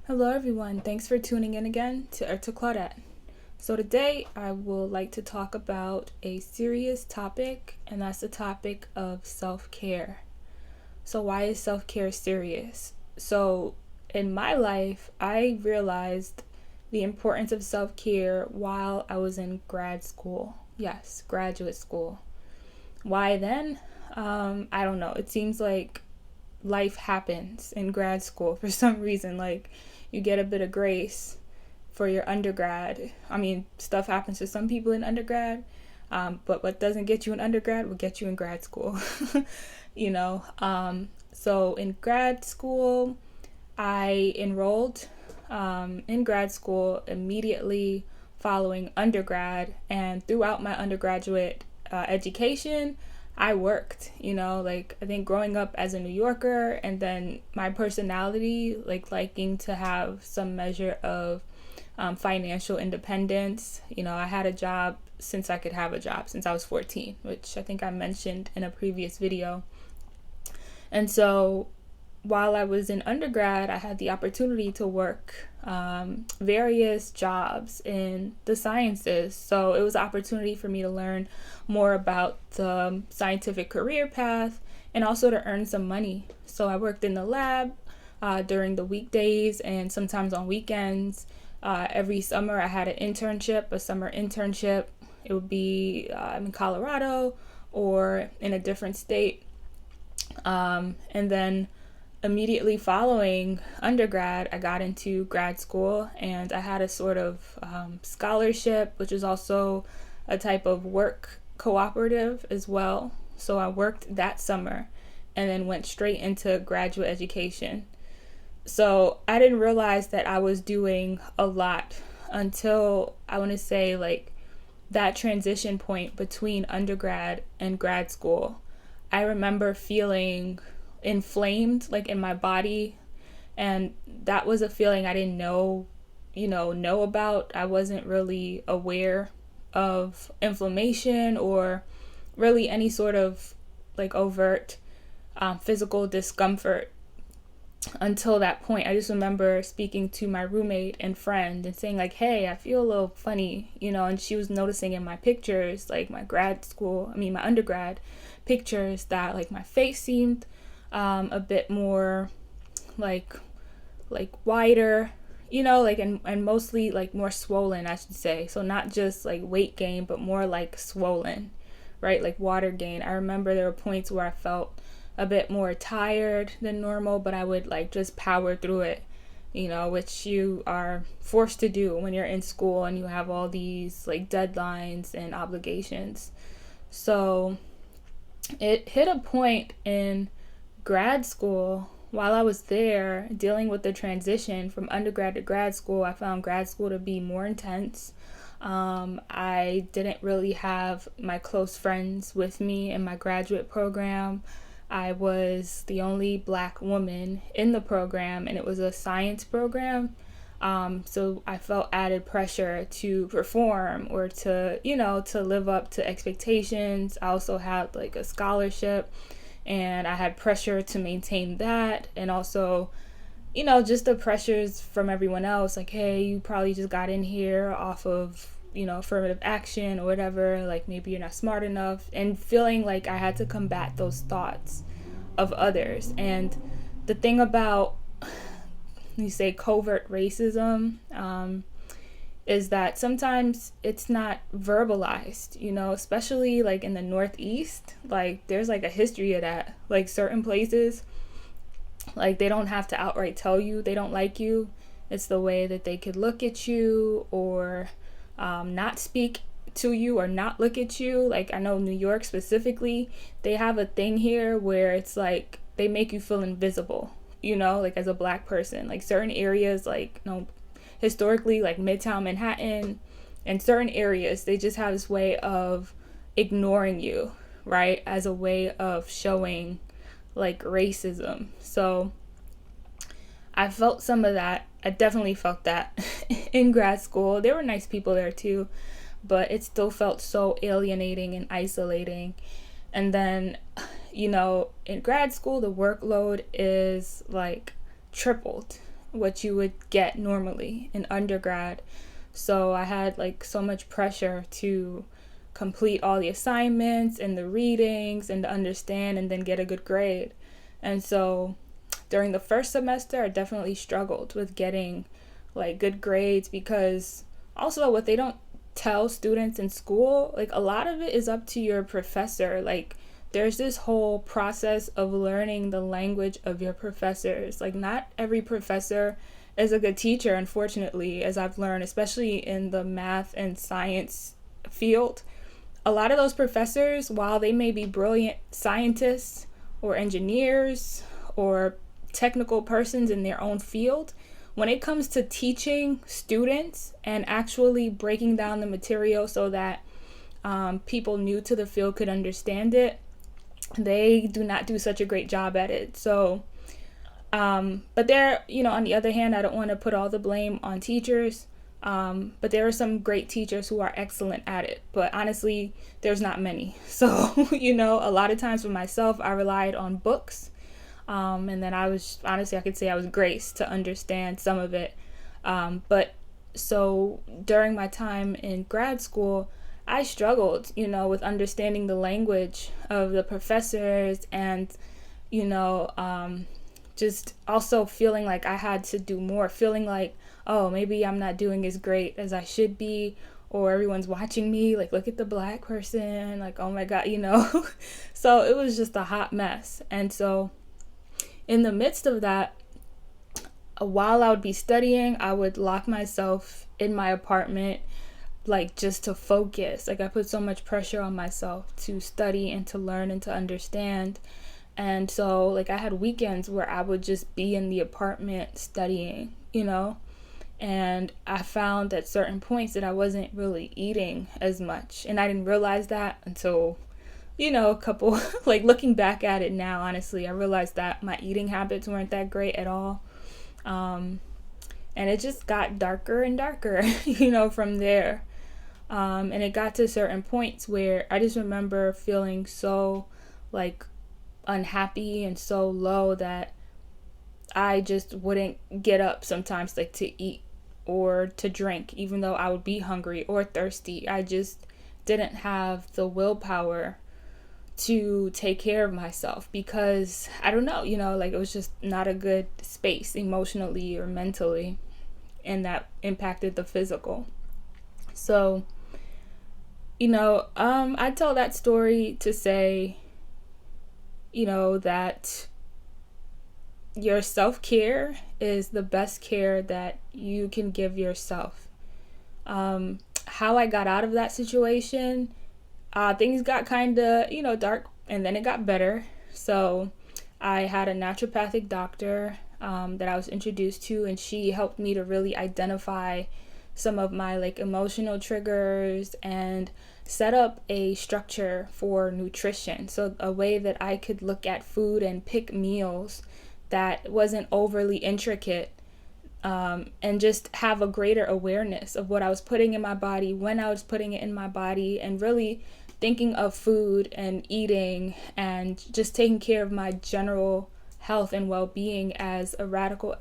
Hello, everyone. Thanks for tuning in again to Claudette. So, today I would like to talk about a serious topic, and that's the topic of self care. So, why is self care serious? So, in my life, I realized the importance of self care while I was in grad school. Yes, graduate school. Why then? I don't know. It seems like life happens in grad school for some reason. Like, you get a bit of grace for your undergrad. I mean, stuff happens to some people in undergrad, but what doesn't get you in undergrad will get you in grad school. you know. So in grad school, I enrolled in grad school immediately following undergrad, and throughout my undergraduate education, I worked. Like, I think growing up as a New Yorker, and then my personality, like liking to have some measure of financial independence. I had a job since I could have a job, since I was 14, which I think I mentioned in a previous video. And so while I was in undergrad, I had the opportunity to work various jobs in the sciences. So it was an opportunity for me to learn more about the scientific career path and also to earn some money. So I worked in the lab during the weekdays and sometimes on weekends. Every summer I had a summer internship. It would be in Colorado or in a different state. And then immediately following undergrad, I got into grad school, and I had a sort of scholarship, which is also a type of work cooperative as well. So I worked that summer and then went straight into graduate education. So I didn't realize that I was doing a lot until, I want to say, like, that transition point between undergrad and grad school. I remember feeling inflamed, like, in my body, and that was a feeling I didn't know about. I wasn't really aware of inflammation or really any sort of like overt physical discomfort until that point. I just remember speaking to my roommate and friend and saying, like, hey, I feel a little funny, and she was noticing in my pictures, like my my undergrad pictures, that like my face seemed a bit more like wider, like, and mostly like more swollen, I should say. So not just like weight gain, but more like swollen, right? Like water gain. I remember there were points where I felt a bit more tired than normal, but I would like just power through it, which you are forced to do when you're in school and you have all these like deadlines and obligations. So it hit a point in grad school. While I was there dealing with the transition from undergrad to grad school, I found grad school to be more intense. I didn't really have my close friends with me in my graduate program. I was the only Black woman in the program, and it was a science program. So I felt added pressure to perform or to live up to expectations. I also had like a scholarship, and I had pressure to maintain that, and also, just the pressures from everyone else, like, hey, you probably just got in here off of, affirmative action or whatever, like maybe you're not smart enough, and feeling like I had to combat those thoughts of others. And the thing about, you say, covert racism, is that sometimes it's not verbalized, especially like in the Northeast. Like, there's like a history of that. Like, certain places, like, they don't have to outright tell you they don't like you. It's the way that they could look at you or not speak to you or not look at you. Like, I know New York specifically, they have a thing here where it's like they make you feel invisible, like as a Black person. Like, certain areas, like, historically, like Midtown Manhattan and certain areas, they just have this way of ignoring you, right, as a way of showing like racism. So I felt some of that. I definitely felt that in grad school. There were nice people there too, but it still felt so alienating and isolating. And then, in grad school, the workload is like tripled. what you would get normally in undergrad. So I had like so much pressure to complete all the assignments and the readings and to understand and then get a good grade. And so during the first semester, I definitely struggled with getting like good grades, because also what they don't tell students in school, like a lot of it is up to your professor. Like there's this whole process of learning the language of your professors. Like not every professor is a good teacher, unfortunately, as I've learned, especially in the math and science field. A lot of those professors, while they may be brilliant scientists or engineers or technical persons in their own field, when it comes to teaching students and actually breaking down the material so that people new to the field could understand it, they do not do such a great job at it. So, but there, on the other hand, I don't want to put all the blame on teachers. But there are some great teachers who are excellent at it. But honestly, there's not many. So, a lot of times for myself, I relied on books. And then I could say I was graced to understand some of it. But so during my time in grad school, I struggled, with understanding the language of the professors and, just also feeling like I had to do more, feeling like, oh, maybe I'm not doing as great as I should be, or everyone's watching me, like, look at the black person, like, oh my God, So it was just a hot mess. And so in the midst of that, while I would be studying, I would lock myself in my apartment, like, just to focus. Like, I put so much pressure on myself to study and to learn and to understand. And so, like, I had weekends where I would just be in the apartment studying, and I found at certain points that I wasn't really eating as much. And I didn't realize that until, a couple, like, looking back at it now, honestly, I realized that my eating habits weren't that great at all. And it just got darker and darker, from there. And it got to certain points where I just remember feeling so, like, unhappy and so low that I just wouldn't get up sometimes, like, to eat or to drink, even though I would be hungry or thirsty. I just didn't have the willpower to take care of myself because, I don't know, like, it was just not a good space emotionally or mentally, and that impacted the physical. So, I tell that story to say, that your self-care is the best care that you can give yourself. How I got out of that situation, things got kind of, dark, and then it got better. So I had a naturopathic doctor that I was introduced to, and she helped me to really identify some of my, like, emotional triggers and set up a structure for nutrition. So a way that I could look at food and pick meals that wasn't overly intricate, and just have a greater awareness of what I was putting in my body, when I was putting it in my body, and really thinking of food and eating and just taking care of my general health and well-being as a radical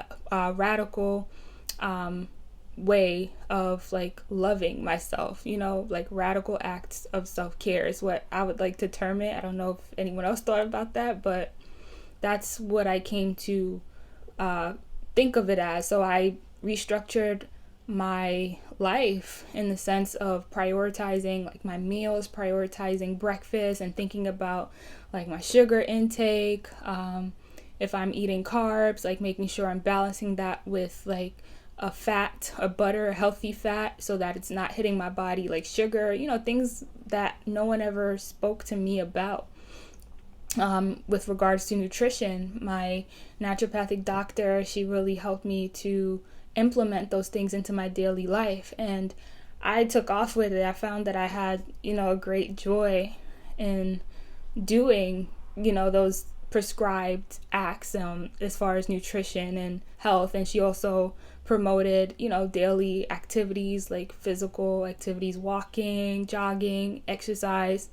way of, like, loving myself, like radical acts of self-care is what I would like to term it. I don't know if anyone else thought about that, but that's what I came to think of it as. So I restructured my life in the sense of prioritizing, like, my meals, prioritizing breakfast, and thinking about, like, my sugar intake. If I'm eating carbs, like, making sure I'm balancing that with, like, a butter, a healthy fat, so that it's not hitting my body like sugar, things that no one ever spoke to me about. With regards to nutrition, my naturopathic doctor, she really helped me to implement those things into my daily life, and I took off with it. I found that I had, a great joy in doing, those prescribed acts as far as nutrition and health. And she also promoted, daily activities like physical activities, walking, jogging, exercise.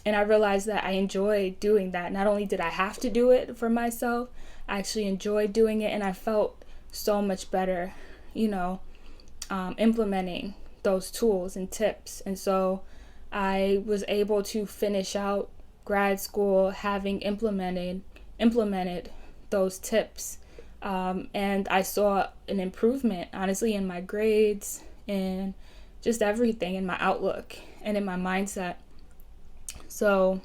And I realized that I enjoyed doing that. Not only did I have to do it for myself, I actually enjoyed doing it, and I felt so much better, implementing those tools and tips. And so I was able to finish out grad school having implemented those tips. And I saw an improvement, honestly, in my grades and just everything, in my outlook and in my mindset. So,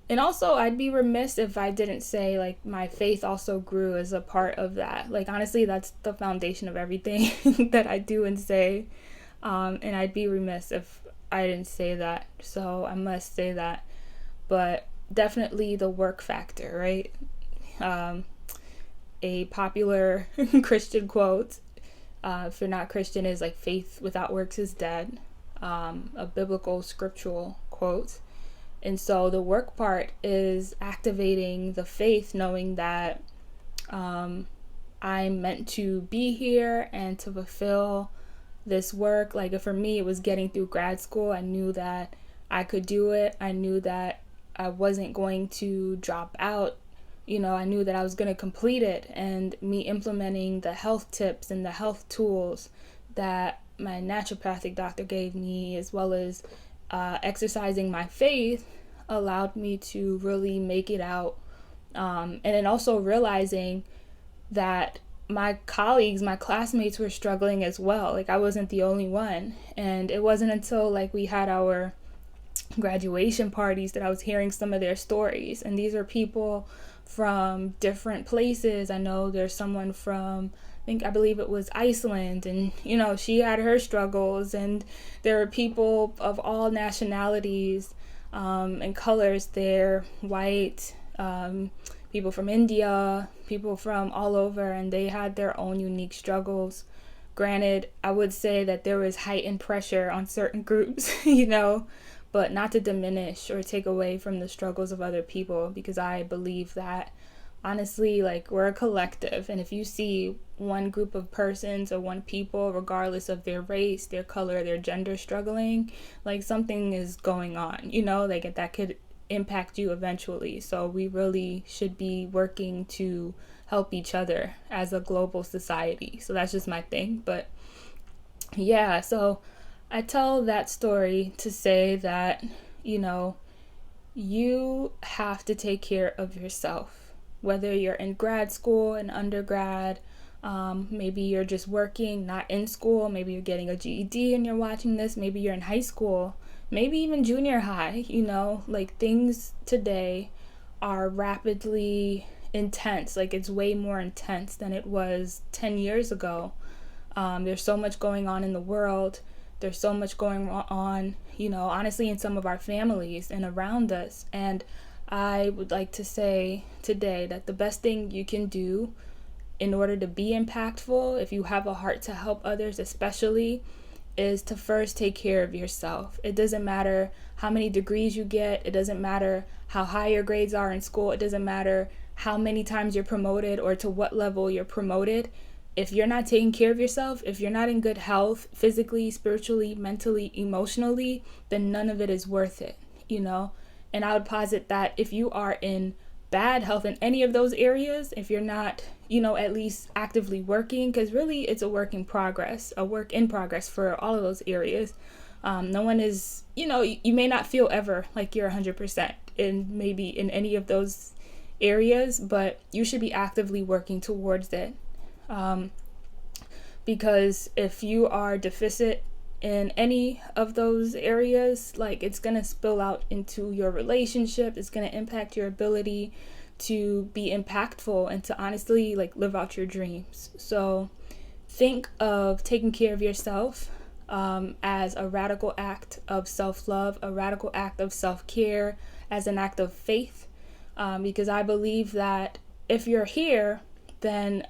and also, I'd be remiss if I didn't say, like, my faith also grew as a part of that. Like, honestly, that's the foundation of everything that I do and say. And I'd be remiss if I didn't say that. So I must say that. But definitely the work factor, right? A popular Christian quote, if you're not Christian, is like, faith without works is dead. A biblical scriptural quote. And so the work part is activating the faith, knowing that I'm meant to be here and to fulfill this work. Like, for me, it was getting through grad school. I knew that I could do it. I knew that I wasn't going to drop out. I knew that I was going to complete it. And me implementing the health tips and the health tools that my naturopathic doctor gave me, as well as exercising my faith, allowed me to really make it out. And then also realizing that my colleagues, my classmates were struggling as well. Like, I wasn't the only one. And it wasn't until, like, we had our graduation parties that I was hearing some of their stories. And these are people from different places. I know there's someone from, I believe it was Iceland, and she had her struggles, and there were people of all nationalities and colors there, white, people from India, people from all over, and they had their own unique struggles. Granted, I would say that there was heightened pressure on certain groups, but not to diminish or take away from the struggles of other people, because I believe that, honestly, like, we're a collective. And if you see one group of persons or one people, regardless of their race, their color, their gender, struggling, like, something is going on, like, that could impact you eventually. So we really should be working to help each other as a global society. So that's just my thing. But yeah, so I tell that story to say that, you have to take care of yourself, whether you're in grad school, in undergrad, maybe you're just working, not in school, maybe you're getting a GED and you're watching this, maybe you're in high school, maybe even junior high, like, things today are rapidly intense. Like, it's way more intense than it was 10 years ago. There's so much going on in the world. There's so much going on, honestly, in some of our families and around us. And I would like to say today that the best thing you can do in order to be impactful, if you have a heart to help others especially, is to first take care of yourself. It doesn't matter how many degrees you get. It doesn't matter how high your grades are in school. It doesn't matter how many times you're promoted or to what level you're promoted. If you're not taking care of yourself, if you're not in good health, physically, spiritually, mentally, emotionally, then none of it is worth it, And I would posit that if you are in bad health in any of those areas, if you're not, at least actively working, because really it's a work in progress for all of those areas. No one is, you may not feel ever like you're 100% in any of those areas, but you should be actively working towards it. Because if you are deficit in any of those areas, like, it's going to spill out into your relationship. It's going to impact your ability to be impactful and to honestly, like, live out your dreams. So think of taking care of yourself as a radical act of self-love, a radical act of self-care, as an act of faith, because I believe that if you're here, then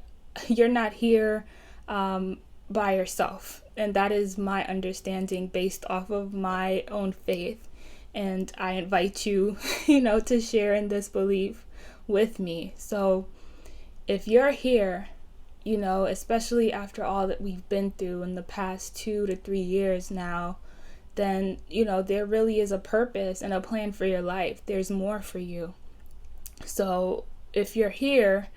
you're not here by yourself. And that is my understanding based off of my own faith. And I invite you, to share in this belief with me. So if you're here, especially after all that we've been through in the past 2 to 3 years now, then, there really is a purpose and a plan for your life. There's more for you. So if you're here,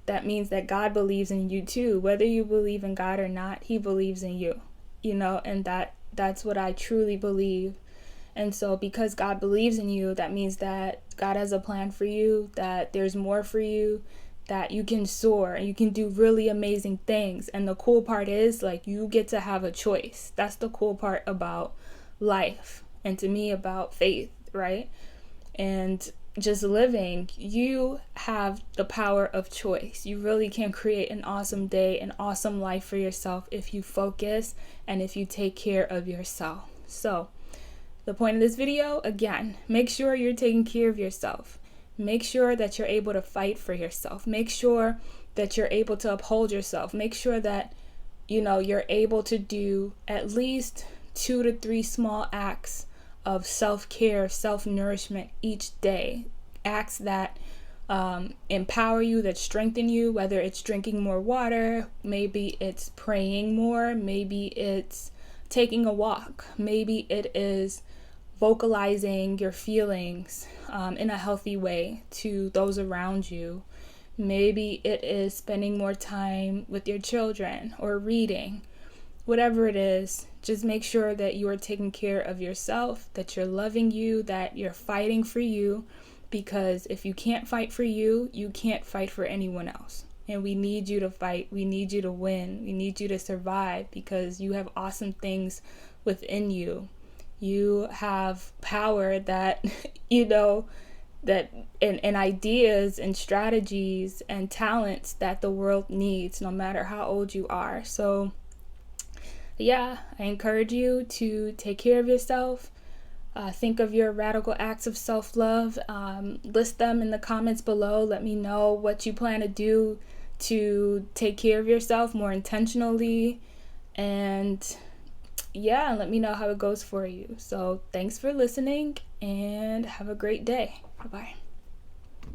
that means that God believes in you too. Whether you believe in God or not, he believes in you, and that's what I truly believe. And so because God believes in you, that means that God has a plan for you, that there's more for you, that you can soar and you can do really amazing things. And the cool part is, like, you get to have a choice. That's the cool part about life, and to me, about faith, right? And just living, you have the power of choice. You really can create an awesome day, an awesome life for yourself if you focus and if you take care of yourself. So the point of this video, again, make sure you're taking care of yourself. Make sure that you're able to fight for yourself. Make sure that you're able to uphold yourself. Make sure that, you're able to do at least 2 to 3 small acts of self-care, self-nourishment each day. Acts that empower you, that strengthen you, whether it's drinking more water, maybe it's praying more, maybe it's taking a walk, maybe it is vocalizing your feelings in a healthy way to those around you. Maybe it is spending more time with your children or reading. Whatever it is, just make sure that you are taking care of yourself, that you're loving you, that you're fighting for you, because if you can't fight for you, you can't fight for anyone else. And we need you to fight. We need you to win. We need you to survive, because you have awesome things within you. You have power that, that and ideas and strategies and talents that the world needs, no matter how old you are. So yeah, I encourage you to take care of yourself. Think of your radical acts of self-love. List them in the comments below. Let me know what you plan to do to take care of yourself more intentionally. And yeah, let me know how it goes for you. So thanks for listening and have a great day. Bye-bye.